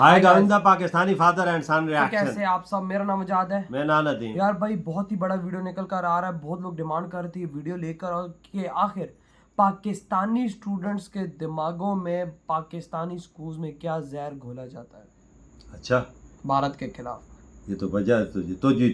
आएगा in the Pakistani father and son reaction. कैसे आप सब, मेरा नाम आजाद है। मैं नानदीन। यार भाई बहुत ही बड़ा वीडियो निकल कर आ रहा है, बहुत लोग डिमांड कर रहे थे वीडियो लेकर, और कि आखिर पाकिस्तानी स्टूडेंट्स के दिमागों में पाकिस्तानी स्कूल्स में क्या जहर घोला जाता है अच्छा, भारत के खिलाफ। ये तो वजह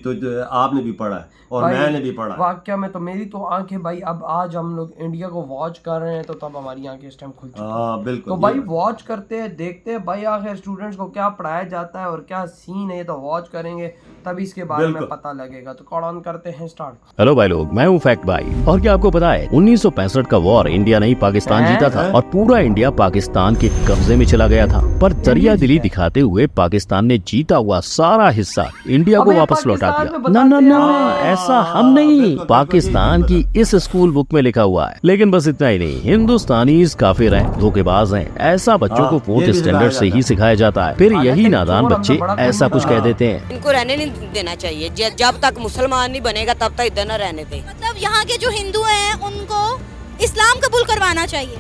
तो आपने भी पढ़ा है और मैंने भी पढ़ा है। वाकया में तो मेरी तो आंखें भाई, अब आज हम लोग इंडिया को वॉच कर रहे हैं तो तब हमारी आंखें इस टाइम खुल चुकी हैं। बिल्कुल। तो भाई वॉच करते हैं, देखते हैं भाई आखिर स्टूडेंट्स को क्या पढ़ाया जाता है और क्या सीन है, तो वॉच करेंगे तभी इसके बारे में पता लगेगा। तो कॉल ऑन करते हैं, स्टार्ट। हेलो भाई लोग, मैं हूँ फैक्ट भाई। और क्या आपको पता है 1965 का वॉर इंडिया नहीं पाकिस्तान जीता था और पूरा इंडिया पाकिस्तान के कब्जे में चला गया था, पर दरिया दिली दिखाते हुए पाकिस्तान ने जीता हुआ सारा हिस्सा इंडिया को वापस लौटा दिया। ना ना ना, ऐसा हम नहीं, पाकिस्तान की इस स्कूल बुक में लिखा हुआ है। लेकिन बस इतना ही नहीं, हिंदुस्तानी काफिर हैं, धोखेबाज हैं, ऐसा बच्चों को फोर्थ स्टैंडर्ड से ही सिखाया जाता है। फिर यही नादान बच्चे ऐसा कुछ कह देते हैं। इनको रहने नहीं देना चाहिए, जब तक मुसलमान नहीं बनेगा तब तक इधर न रहने दे। मतलब यहाँ के जो हिंदू हैं उनको इस्लाम कबूल करवाना चाहिए।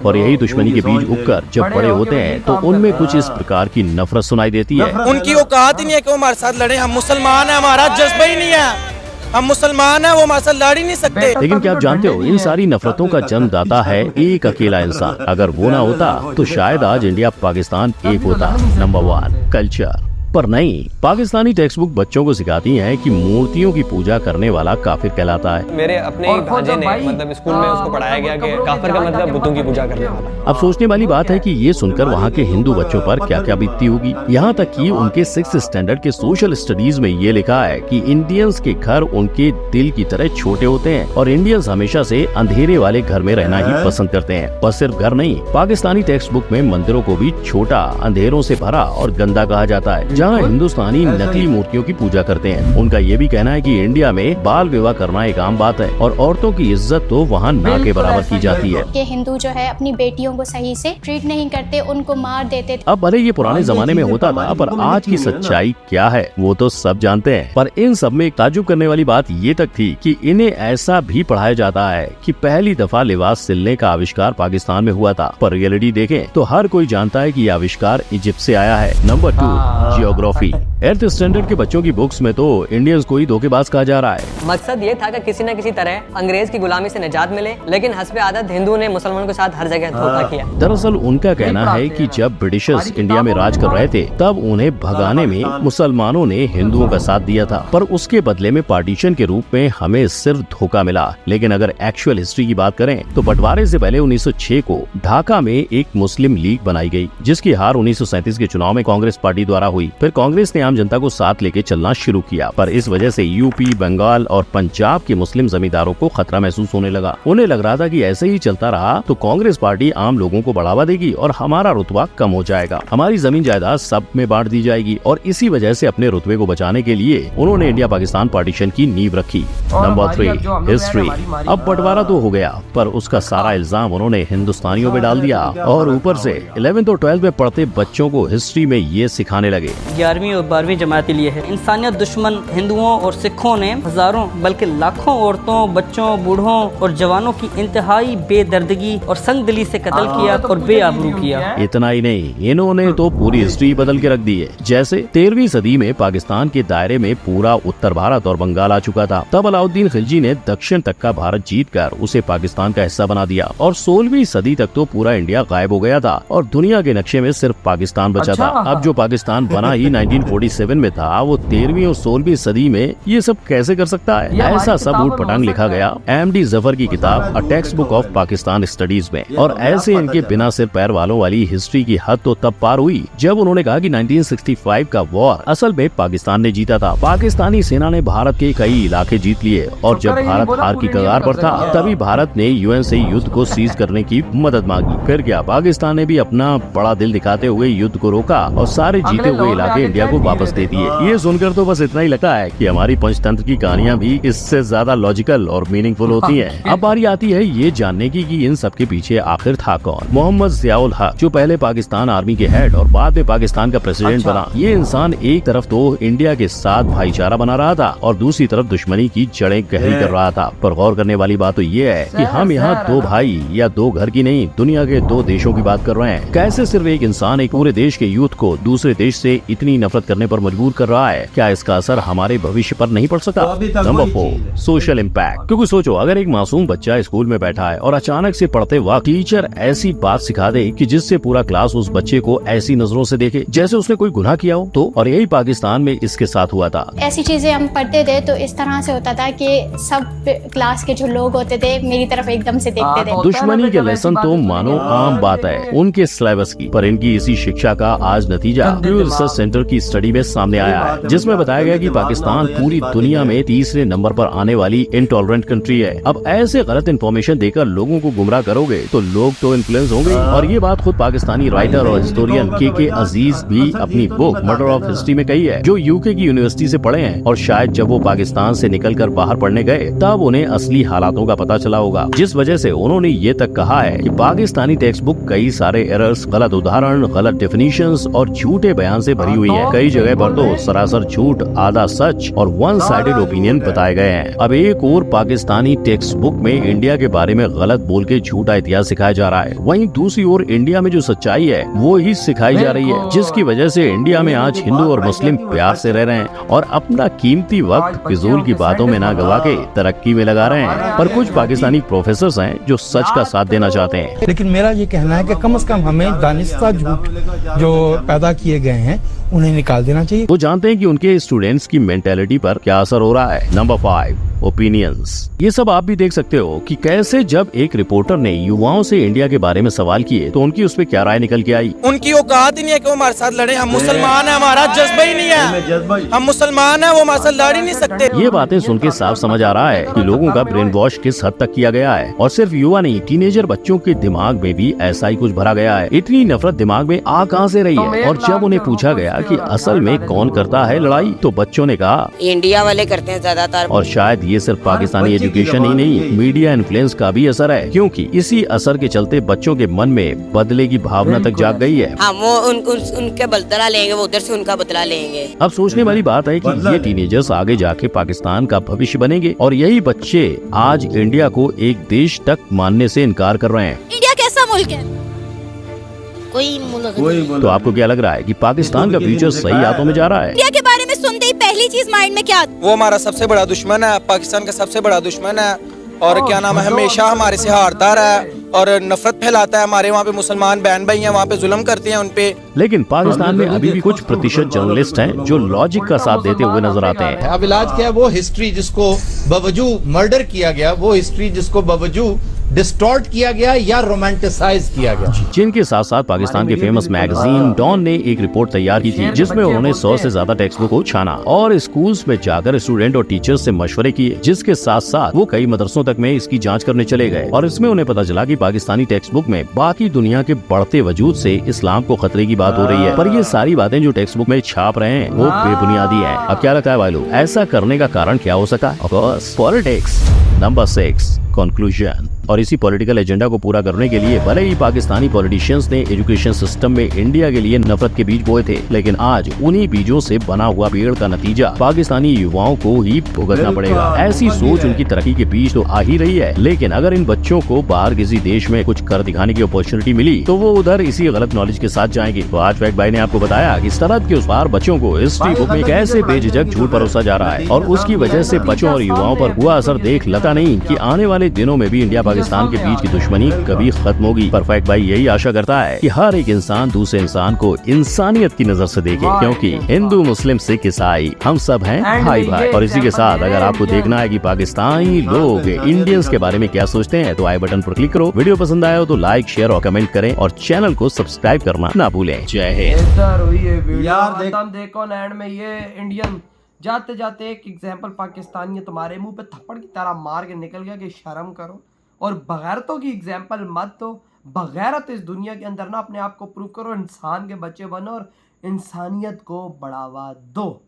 और यही दुश्मनी के बीज उगकर जब बड़े होते हैं तो उनमें कुछ इस प्रकार की नफरत सुनाई देती है। उनकी औकात ही नहीं है कि वो हमारे साथ लड़े। हम मुसलमान हैं, हमारा जज्बा ही नहीं है। हम मुसलमान हैं, वो हमारे साथ लड़ ही नहीं सकते। लेकिन क्या आप जानते हो, इन सारी नफरतों का जन्मदाता है एक अकेला इंसान। अगर वो ना होता तो शायद आज इंडिया पाकिस्तान एक होता। Number 1, culture. पर नहीं, पाकिस्तानी टेक्स्ट बुक बच्चों को सिखाती हैं कि मूर्तियों की पूजा करने वाला काफिर कहलाता है। मेरे अपने ही भांजे ने मतलब स्कूल में उसको पढ़ाया गया कि काफिर का मतलब बुतों की पूजा करने वाला। अब सोचने वाली बात है कि ये सुनकर वहाँ के हिंदू बच्चों पर क्या क्या बीतती होगी। यहाँ तक कि उनके 6th स्टैंडर्ड के सोशल स्टडीज में ये लिखा है कि इंडियंस के घर उनके दिल की तरह छोटे होते हैं और इंडियंस हमेशा से अंधेरे वाले घर में रहना ही पसंद करते हैं। बस सिर्फ घर नहीं, पाकिस्तानी टेक्स्ट बुक में मंदिरों को भी छोटा, अंधेरों से भरा और गंदा कहा जाता है, जहाँ हिंदुस्तानी नकली मूर्तियों की पूजा करते हैं। उनका ये भी कहना है कि इंडिया में बाल विवाह करना एक आम बात है और औरतों की इज्जत तो वहाँ ना के बराबर की जाती है। ये हिंदू जो है अपनी बेटियों को सही से ट्रीट नहीं करते, उनको मार देते। अब भले ये पुराने जमाने में होता था, पर आज की सच्चाई क्या है वो तो सब जानते हैं। पर इन सब में एक ताज्जुब करने वाली बात ये तक थी कि इन्हें ऐसा भी पढ़ाया जाता है कि पहली दफा लिबास सिलने का आविष्कार पाकिस्तान में हुआ था। पर रियलिटी देखें तो हर कोई जानता है कि ये आविष्कार इजिप्ट से आया है। Number 2, geography. 8th स्टैंडर्ड के बच्चों की बुक्स में तो इंडियंस को ही धोखेबाज कहा जा रहा है। मकसद ये था कि किसी न किसी तरह अंग्रेज की गुलामी से निजात मिले, लेकिन हस्बे आदत हिंदू ने मुसलमानों के साथ हर जगह धोखा किया। दरअसल उनका कहना है कि जब ब्रिटिशर्स इंडिया में राज कर रहे थे तब उन्हें भगाने में मुसलमानों ने हिंदुओं का साथ दिया था, पर उसके बदले में पार्टीशन के रूप में हमें सिर्फ धोखा मिला। लेकिन अगर एक्चुअल हिस्ट्री की बात करें तो बंटवारे से पहले 1906 को ढाका में एक मुस्लिम लीग बनाई गई, जिसकी हार 1937 के चुनाव में कांग्रेस पार्टी द्वारा हुई। फिर कांग्रेस ने आम जनता को साथ लेके चलना शुरू किया, पर इस वजह से यूपी, बंगाल और पंजाब के मुस्लिम जमींदारों को खतरा महसूस होने लगा। उन्हें लग रहा था कि ऐसे ही चलता रहा तो कांग्रेस पार्टी आम लोगों को बढ़ावा देगी और हमारा रुतबा कम हो जाएगा, हमारी जमीन जायदाद सब में बांट दी जाएगी। और इसी वजह से अपने रुतबे को बचाने के लिए उन्होंने इंडिया पाकिस्तान पार्टीशन की नींव रखी। Number 3, history. अब बंटवारा तो हो गया, पर उसका सारा इल्जाम उन्होंने हिंदुस्तानियों पे डाल दिया और ऊपर से 11th और 12th में पढ़ते बच्चों को हिस्ट्री में ये सिखाने लगे। 11वीं और 12वीं जमात लिए है। इंसानियत दुश्मन हिंदुओं और सिखों ने हजारों बल्कि लाखों औरतों, बच्चों, बूढ़ों और जवानों की इंतहाई बेदर्दगी और संगदिली से कत्ल किया और बेआबरू किया। इतना ही नहीं, इन्होंने तो पूरी हिस्ट्री बदल के रख दी है। जैसे 13वीं सदी में पाकिस्तान के दायरे में पूरा उत्तर भारत और बंगाल आ चुका था। तब अलाउद्दीन खिलजी ने दक्षिण तक का भारत जीतकर उसे पाकिस्तान का हिस्सा बना दिया और 16वीं सदी तक तो पूरा इंडिया गायब हो गया था और दुनिया के नक्शे में सिर्फ पाकिस्तान बचा था। अब जो पाकिस्तान बना ही 1947 में था, वो 13वीं और 16वीं सदी में ये सब कैसे कर सकता है? ऐसा सब ऊट पटांग लिखा गया MD जफर की किताब a text book of Pakistan studies में। और ऐसे इनके बिना सिर पैर वालों वाली हिस्ट्री की हद तो तब पार हुई जब उन्होंने कहा कि 1965 का वॉर असल में पाकिस्तान ने जीता था। पाकिस्तानी सेना ने भारत के कई इलाके जीत लिए और जब भारत हार की कगार पर था तभी भारत ने UN से युद्ध को सीज करने की मदद मांगी। फिर क्या, पाकिस्तान ने भी अपना बड़ा दिल दिखाते हुए युद्ध को रोका और सारे जीते हुए इलाके के इंडिया को वापस दे दिए। ये सुनकर तो बस इतना ही लगता है कि हमारी पंचतंत्र की कहानियाँ भी इससे ज्यादा लॉजिकल और मीनिंगफुल होती हैं। अब बारी आती है ये जानने की कि इन सब के पीछे आखिर था कौन। मोहम्मद ज़ियाउल हक, जो पहले पाकिस्तान आर्मी के हेड और बाद में पाकिस्तान का प्रेसिडेंट बना, ये इंसान एक तरफ तो इंडिया के साथ भाईचारा बना रहा था और दूसरी तरफ दुश्मनी की जड़ें गहरी कर रहा था। पर गौर करने वाली बात तो ये है कि हम यहाँ दो भाई या दो घर की नहीं, दुनिया के दो देशों की बात कर रहे हैं। कैसे सिर्फ एक इंसान एक पूरे देश के यूथ को दूसरे देश से इतनी नफरत करने पर मजबूर कर रहा है? क्या इसका असर हमारे भविष्य पर नहीं पड़ सकता? Number 4, social impact. क्योंकि सोचो, अगर एक मासूम बच्चा स्कूल में बैठा है और अचानक से पढ़ते वक्त टीचर ऐसी बात सिखा दे कि जिससे पूरा क्लास उस बच्चे को ऐसी नजरों से देखे जैसे उसने कोई गुनाह किया हो, तो और यही पाकिस्तान में इसके साथ हुआ था। ऐसी चीजें हम पढ़ते थे तो इस तरह से होता था कि सब क्लास के जो लोग होते थे मेरी तरफ एकदम से देखते थे। दुश्मनी के लेसन तो मानो आम बात है उनके सिलेबस की, पर इनकी इसी शिक्षा का आज नतीजा प्यू रिसर्च सेंटर की स्टडी में सामने आया है, जिसमें बताया गया कि पाकिस्तान पूरी दुनिया में तीसरे नंबर पर आने वाली इंटॉलरेंट कंट्री है। अब ऐसे गलत इन्फॉर्मेशन देकर लोगों को गुमराह करोगे तो लोग तो इन्फ्लुएंस होंगे। और ये बात खुद पाकिस्तानी राइटर और हिस्टोरियन के अजीज भी अपनी बुक मर्डर ऑफ हिस्ट्री में कही है, जो यूके की यूनिवर्सिटी से पढ़े हैं। और शायद जब वो पाकिस्तान से निकलकर बाहर पढ़ने गए तब उन्हें असली हालातों का पता चला होगा, जिस वजह से उन्होंने ये तक कहा है कि पाकिस्तानी टेक्स्ट बुक कई सारे एरर्स, गलत उदाहरण, गलत डेफिनेशंस और झूठे बयान से भरी हुई है। कई जगह पर तो सरासर झूठ, आधा सच और वन साइडेड ओपिनियन बताए गए हैं। अब एक और पाकिस्तानी टेक्स्ट बुक में इंडिया के बारे में गलत बोल के झूठा इतिहास सिखाया जा रहा है, वहीं दूसरी ओर इंडिया में जो सच्चाई है वो ही सिखाई जा रही है, जिसकी वजह से इंडिया में आज हिंदू और मुस्लिम प्यार से रह रहे हैं और अपना कीमती वक्त फिजूल की बातों में ना गवा के तरक्की में लगा रहे हैं। पर कुछ पाकिस्तानी प्रोफेसर हैं जो सच का साथ देना चाहते हैं। लेकिन मेरा ये कहना है कि कम से कम हमें दानिस्ता झूठ जो पैदा किए गए हैं उन्हें निकाल देना चाहिए। वो जानते हैं कि उनके स्टूडेंट्स की मेंटेलिटी पर क्या असर हो रहा है। Number 5, opinions. ये सब आप भी देख सकते हो कि कैसे जब एक रिपोर्टर ने युवाओं से इंडिया के बारे में सवाल किए तो उनकी उस पर क्या राय निकल के आई। उनकी औकात ही नहीं है कि वो हमारे साथ लड़े। हम मुसलमान हैं, हमारा जज्बा ही नहीं है। हम मुसलमान हैं, वो हमारे साथ लड़ ही नहीं सकते। ये बातें सुन के साफ समझ आ रहा है कि लोगों का ब्रेन वॉश किस हद तक किया गया है। और सिर्फ युवा नहीं, टीनेजर बच्चों के दिमाग में भी ऐसा ही कुछ भरा गया है। इतनी नफरत दिमाग में आ कहां से रही है? और जब उन्हें पूछा गया कि असल में कौन करता है लड़ाई, तो बच्चों ने कहा इंडिया वाले करते हैं ज्यादातर। और शायद ये सिर्फ पाकिस्तानी एजुकेशन ही नहीं, मीडिया इन्फ्लुएंस का भी असर है, क्योंकि इसी असर के चलते बच्चों के मन में बदले की भावना तक जाग गई है। हाँ, वो उनके बदला लेंगे, वो उधर से उनका बदला लेंगे। अब सोचने वाली बात है कि ये टीनेजर्स आगे जाके पाकिस्तान का भविष्य बनेंगे और यही बच्चे आज इंडिया को एक देश तक मानने से इनकार कर रहे हैं। इंडिया कैसा मुल्क है? कोई तो आपको क्या लग रहा है कि पाकिस्तान का फ्यूचर सही हाथों में जा रहा है? इंडिया के बारे में सुनते ही पहली चीज माइंड में क्या? वो हमारा सबसे बड़ा दुश्मन है, पाकिस्तान का सबसे बड़ा दुश्मन है। और क्या नाम है, हमेशा हमारे से हारता रहा है और नफरत फैलाता है। हमारे वहाँ पे मुसलमान बहन भाई हैं, वहाँ पे जुल्म करते हैं उनपे। लेकिन पाकिस्तान में अभी भी कुछ प्रतिशत जर्नलिस्ट हैं जो लॉजिक का साथ देते हुए नजर आते हैं। अब इलाज क्या है? वो हिस्ट्री जिसको बावजूद मर्डर किया गया, वो हिस्ट्री जिसको बावजूद डिस्टॉर्ट किया गया या रोमांटिसाइज किया गया। जिनके साथ साथ पाकिस्तान के फेमस मैगजीन डॉन ने एक रिपोर्ट तैयार की थी, जिसमें उन्होंने 100 से ज्यादा टेक्स्ट बुक को छाना और स्कूल्स में जाकर स्टूडेंट और टीचर्स से मशवरे किए, जिसके साथ साथ वो कई मदरसों तक में इसकी जांच करने चले गए। और इसमें उन्हें पता चला कि पाकिस्तानी टेक्स्ट बुक में बाकी दुनिया के बढ़ते वजूद से इस्लाम को खतरे की बात हो रही है। पर ये सारी बातें जो टेक्स्ट बुक में छाप रहे हैं वो बेबुनियादी है। अब क्या लगता है भाई लोग, ऐसा करने का कारण क्या हो सकता है? Of course politics. Number 6, conclusion. और इसी पॉलिटिकल एजेंडा को पूरा करने के लिए भले ही पाकिस्तानी पॉलिटिशियंस ने एजुकेशन सिस्टम में इंडिया के लिए नफरत के बीज बोए थे, लेकिन आज उन्हीं बीजों से बना हुआ पेड़ का नतीजा पाकिस्तानी युवाओं को ही भुगतना पड़ेगा। ऐसी सोच उनकी तरक्की के बीच तो आ ही रही है, लेकिन अगर इन बच्चों को बाहर किसी देश में कुछ कर दिखाने की अपॉर्चुनिटी मिली तो वो उधर इसी गलत नॉलेज के साथ जाएंगे। तो आज फैक्ट भाई ने आपको बताया कि सरहद के उस पार बच्चों को हिस्ट्री बुक में कैसे बेझिझक झूठ परोसा जा रहा है और उसकी वजह से बच्चों और युवाओं पर हुआ असर देख लगता नहीं कि आने वाले दिनों में भी इंडिया पाकिस्तान के बीच की दुश्मनी कभी खत्म होगी। परफेक्ट भाई यही आशा करता है कि हर एक इंसान दूसरे इंसान को इंसानियत की नजर से देखे, क्योंकि हिंदू मुस्लिम सिख ईसाई हम सब हैं भाई भाई। और इसी के साथ अगर आपको देखना है कि पाकिस्तानी लोग इंडियंस के बारे में क्या सोचते हैं तो आई बटन पर क्लिक करो। वीडियो पसंद आया हो तो लाइक, शेयर और कमेंट करें और चैनल को सब्सक्राइब करना ना भूलें। जय हिंद। यार देखो एंड में ये इंडियन जाते जाते एक एग्जाम्पल पाकिस्तानी तुम्हारे मुंह पे थप्पड़ की तरह मार के निकल गया कि शर्म करो। और बगैरतों की एग्जाम्पल मत दो। बगैरत इस दुनिया के अंदर ना अपने आप को प्रूव करो, इंसान के बच्चे बनो और इंसानियत को बढ़ावा दो।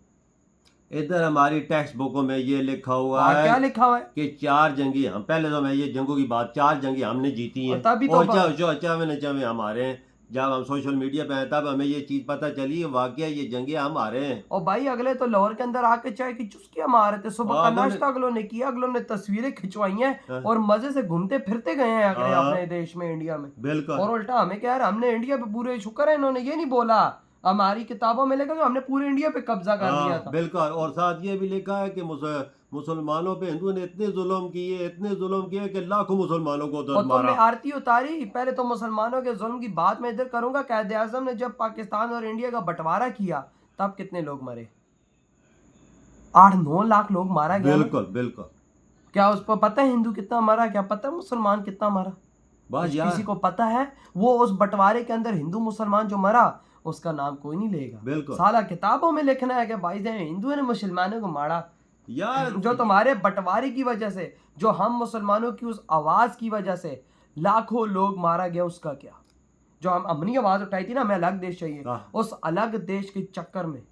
इधर हमारी टेक्स्ट बुकों में ये लिखा हुआ और क्या है लिखा हुआ है? कि 4 जंगी हम पहले तो मैं ये जंगों की बात 4 जंगी हमने जीती हैं। और तभी तो और चाहे हमारे हैं, जब हम सोशल मीडिया पे हैं तब हमें ये चीज़ पता चली वाकई ये जंगे हम हारे हैं। और भाई अगले तो लाहौर के अंदर आके चाय की चुस्कियां मार रहे थे, सुबह का नाश्ता अगलों ने किया, अगलों ने तस्वीरें खिंचवाई हैं और मजे से घूमते फिरते गए हैं अगले अपने देश में, इंडिया में। बिल्कुल। और उल्टा हमें क्या है, हमने इंडिया पे पूरे, शुक्र है इन्होंने ये नहीं बोला हमारी किताबों में लिखा कि हमने पूरे इंडिया पे कब्जा कर लिया था। बिल्कुल। और साथ ये भी लिखा है कि मुसलमानों पे हिंदुओं ने इतने जुल्म किए कि लाखों मुसलमानों को और मारा। तुमने आरती उतारी। पहले तो मुसलमानों के जुल्म की बात मैं इधर करूंगा। कायद आज़म ने जब पाकिस्तान और इंडिया का बंटवारा किया तब कितने लोग मरे? 8-9 लाख लोग मारा गया। बिल्कुल बिल्कुल। क्या उस पर पता है हिंदू कितना मरा? क्या पता है मुसलमान कितना मरा? बस यार किसी को पता है? वो उस बंटवारे के अंदर हिंदू मुसलमान जो मरा उसका नाम कोई नहीं लेगा। बिल्कुल। साला किताबों में लिखना है कि भाई हिंदुओं ने मुसलमानों को मारा। यार जो तुम्हारे बंटवारे की वजह से, जो हम मुसलमानों की उस आवाज की वजह से लाखों लोग मारा गया, उसका क्या? जो हम अपनी आवाज उठाई थी ना, हमें अलग देश चाहिए, उस अलग देश के चक्कर में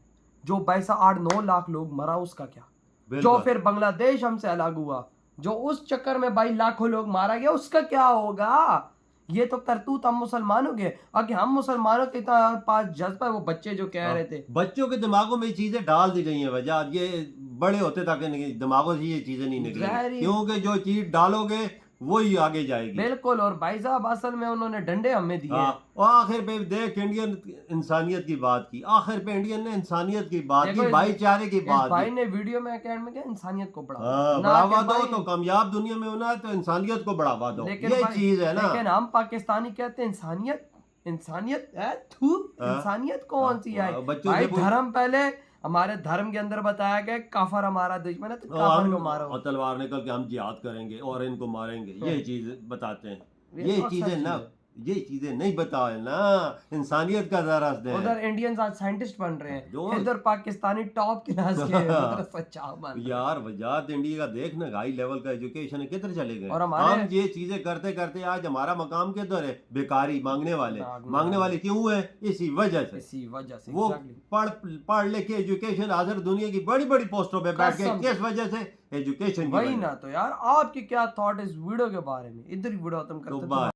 जो 8-9 लाख लोग मरा, उसका क्या? जो फिर बांग्लादेश हमसे अलग हुआ, जो उस चक्कर में भाई लाखों लोग मारा गया, उसका क्या होगा? ये तो करतूत हम मुसलमानों के। अगर हम मुसलमानों के पास जज्बा है, वो बच्चे जो कह रहे थे, बच्चों के दिमागों में ये चीजें डाल दी गई हैं वजह, ये बड़े होते तक दिमागों से ये चीजें नहीं निकलेंगी, क्योंकि जो चीज डालोगे वही आगे जाएगी। बिल्कुल। और भाई साहब असल में उन्होंने डंडे हमें दिए। और आखिर पे देख इंडियन इंसानियत की बात की, आखिर पे इंडियन ने इंसानियत की बात की, भाईचारे की बात की। भाई ने वीडियो में कहने में क्या, इंसानियत को बढ़ावा दो। तो कामयाब दुनिया में होना है तो इंसानियत को बढ़ावा दो, ये चीज है ना। लेकिन हम पाकिस्तानी कहते हैं इंसानियत है, इंसानियत कौन सी है भाई? धर्म पहले, हमारे धर्म के अंदर बताया गया काफर हमारा दुश्मन है, तो काफर को मारो। और तलवार निकल के हम जिहाद करेंगे और इनको मारेंगे, ये चीज बताते हैं। ये चीजें ना, ये चीजें नहीं बताए ना, इंसानियत का दरस दे। उधर इंडियंस आज साइंटिस्ट बन रहे हैं, इधर पाकिस्तानी टॉप क्लास के सच्चा बन। यार वजात इंडिया का देखना, हाई लेवल का एजुकेशन है, किधर चले गए? और हम ये चीजें करते करते आज हमारा मकाम किधर है? बेकारी, मांगने वाले क्यों है? इसी वजह से वो पढ़ लिखे एजुकेशन हासिल दुनिया की बड़ी बड़ी पोस्टों पे बैठ गए, किस वजह से? एजुकेशन। वही ना। तो यार आपकी क्या थॉट इस वीडियो के बारे में? इधर वीडियो खत्म करते हैं।